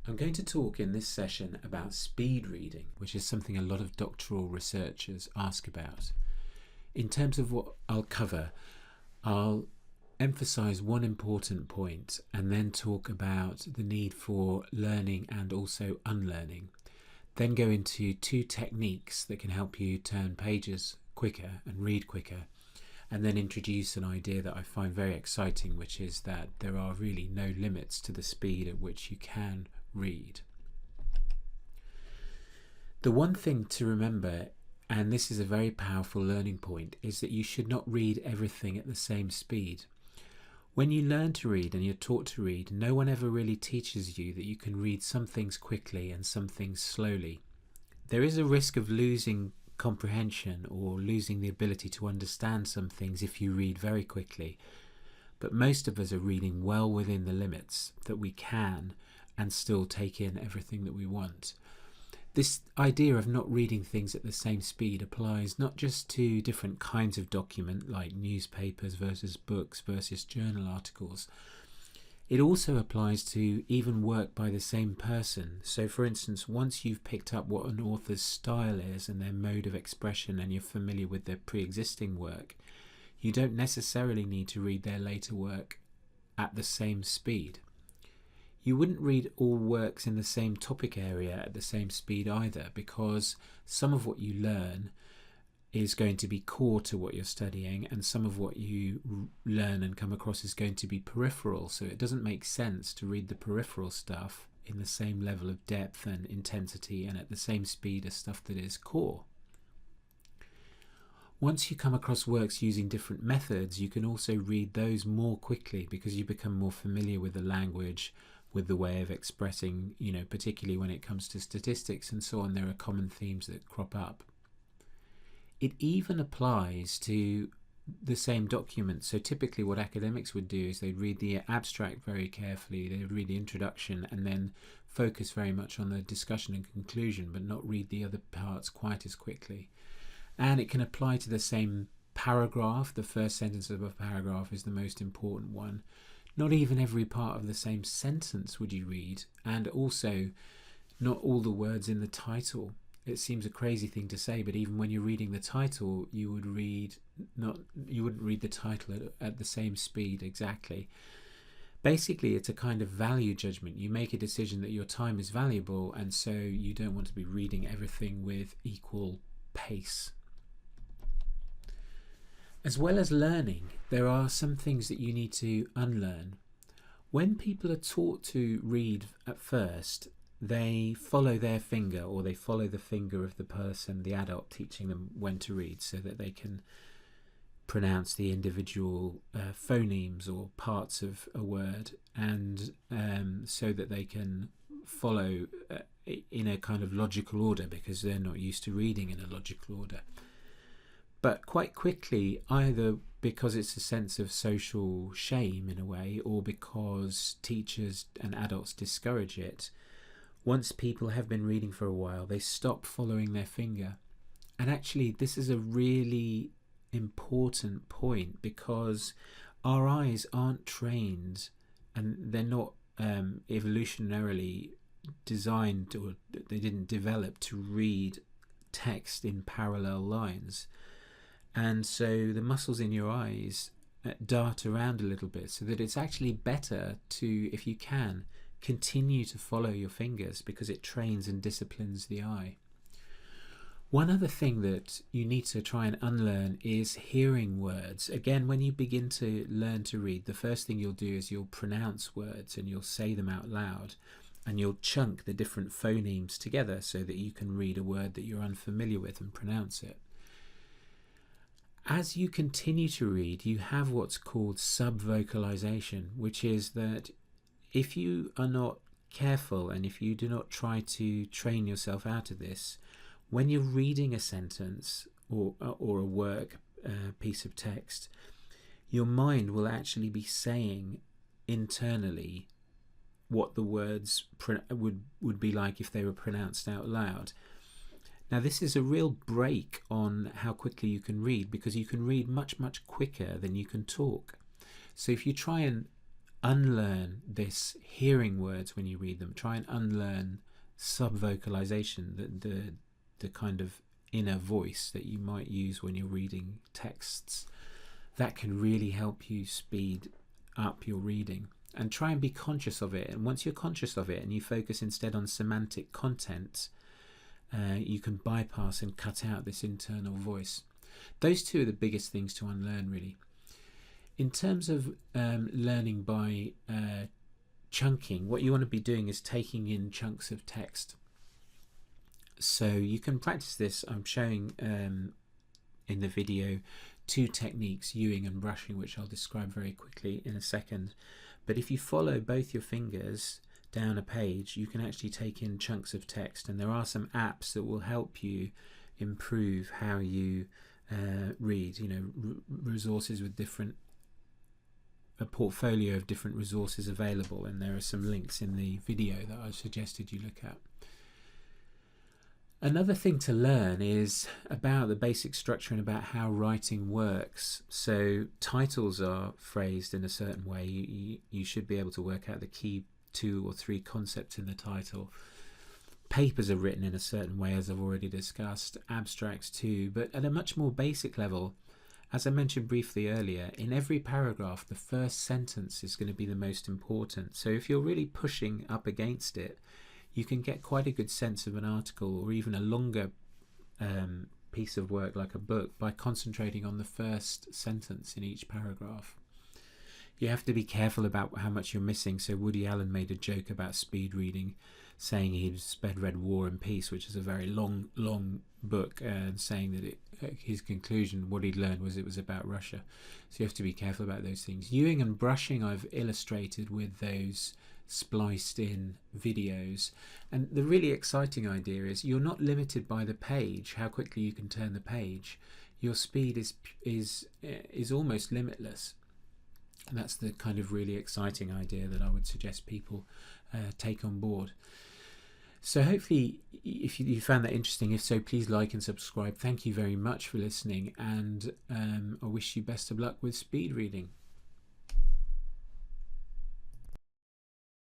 I'm going to talk in this session about speed reading, which is something a lot of doctoral researchers ask about. In terms of what I'll cover, I'll emphasize one important point and then talk about the need for learning and also unlearning. Then go into two techniques that can help you turn pages quicker and read quicker, and then introduce an idea that I find very exciting, which is that there are really no limits to the speed at which you can read. The one thing to remember, and this is a very powerful learning point, is that you should not read everything at the same speed. When you learn to read and you're taught to read, no one ever really teaches you that you can read some things quickly and some things slowly. There is a risk of losing comprehension or losing the ability to understand some things if you read very quickly, but most of us are reading well within the limits that we can and still take in everything that we want. This idea of not reading things at the same speed applies not just to different kinds of document like newspapers versus books versus journal articles. It also applies to even work by the same person. So for instance, once you've picked up what an author's style is and their mode of expression and you're familiar with their pre-existing work, you don't necessarily need to read their later work at the same speed. You wouldn't read all works in the same topic area at the same speed either, because some of what you learn is going to be core to what you're studying, and some of what you learn and come across is going to be peripheral. So it doesn't make sense to read the peripheral stuff in the same level of depth and intensity and at the same speed as stuff that is core. Once you come across works using different methods, you can also read those more quickly because you become more familiar with the language, with the way of expressing, particularly when it comes to statistics and so on. There are common themes that crop up. It even applies to the same document. So typically what academics would do is they'd read the abstract very carefully, they'd read the introduction and then focus very much on the discussion and conclusion, but not read the other parts quite as quickly. And it can apply to the same paragraph. The first sentence of a paragraph is the most important one. Not even every part of the same sentence would you read, and also not all the words in the title. It seems a crazy thing to say, but even when you're reading the title, you wouldn't read the title at the same speed exactly. Basically, it's a kind of value judgment. You make a decision that your time is valuable, and so you don't want to be reading everything with equal pace. As well as learning, there are some things that you need to unlearn. When people are taught to read at first, they follow their finger, or they follow the finger of the person, the adult teaching them when to read, so that they can pronounce the individual phonemes or parts of a word, and so that they can follow in a kind of logical order, because they're not used to reading in a logical order. But quite quickly, either because it's a sense of social shame in a way, or because teachers and adults discourage it, once people have been reading for a while, they stop following their finger. And actually, this is a really important point, because our eyes aren't trained and they're not evolutionarily designed, or they didn't develop to read text in parallel lines. And so the muscles in your eyes dart around a little bit, so that it's actually better to, if you can, continue to follow your fingers, because it trains and disciplines the eye. One other thing that you need to try and unlearn is hearing words. Again, when you begin to learn to read, the first thing you'll do is you'll pronounce words and you'll say them out loud, and you'll chunk the different phonemes together so that you can read a word that you're unfamiliar with and pronounce it. As you continue to read, you have what's called subvocalization, which is that if you are not careful and if you do not try to train yourself out of this, when you're reading a sentence or a work, piece of text, your mind will actually be saying internally what the words would be like if they were pronounced out loud. Now, this is a real break on how quickly you can read, because you can read much, much quicker than you can talk. So if you try and unlearn this hearing words when you read them. Try and unlearn subvocalization, the kind of inner voice that you might use when you're reading texts. That can really help you speed up your reading. And try and be conscious of it. And once you're conscious of it and you focus instead on semantic content, you can bypass and cut out this internal voice. Those two are the biggest things to unlearn, really. In terms of learning by chunking, what you want to be doing is taking in chunks of text. So you can practice this. I'm showing in the video 2 techniques, Ewing and brushing, which I'll describe very quickly in a second. But if you follow both your fingers down a page, you can actually take in chunks of text, and there are some apps that will help you improve how you read. You know, resources with a portfolio of different resources available, and there are some links in the video that I suggested you look at. Another thing to learn is about the basic structure and about how writing works. So titles are phrased in a certain way. You should be able to work out the key 2 or 3 concepts in the title. Papers are written in a certain way, as I've already discussed, abstracts too, but at a much more basic level, as I mentioned briefly earlier, in every paragraph the first sentence is going to be the most important. So if you're really pushing up against it, you can get quite a good sense of an article or even a longer piece of work like a book by concentrating on the first sentence in each paragraph. You have to be careful about how much you're missing. So Woody Allen made a joke about speed reading, saying he'd sped read War and Peace, which is a very long book, and saying that his conclusion, what he'd learned, was it was about Russia. So you have to be careful about those things. Ewing and brushing I've illustrated with those spliced in videos, and the really exciting idea is you're not limited by the page, how quickly you can turn the page. Your speed is almost limitless, and that's the kind of really exciting idea that I would suggest people take on board. So hopefully if you found that interesting, if so, please like and subscribe. Thank you very much for listening, and I wish you best of luck with speed reading.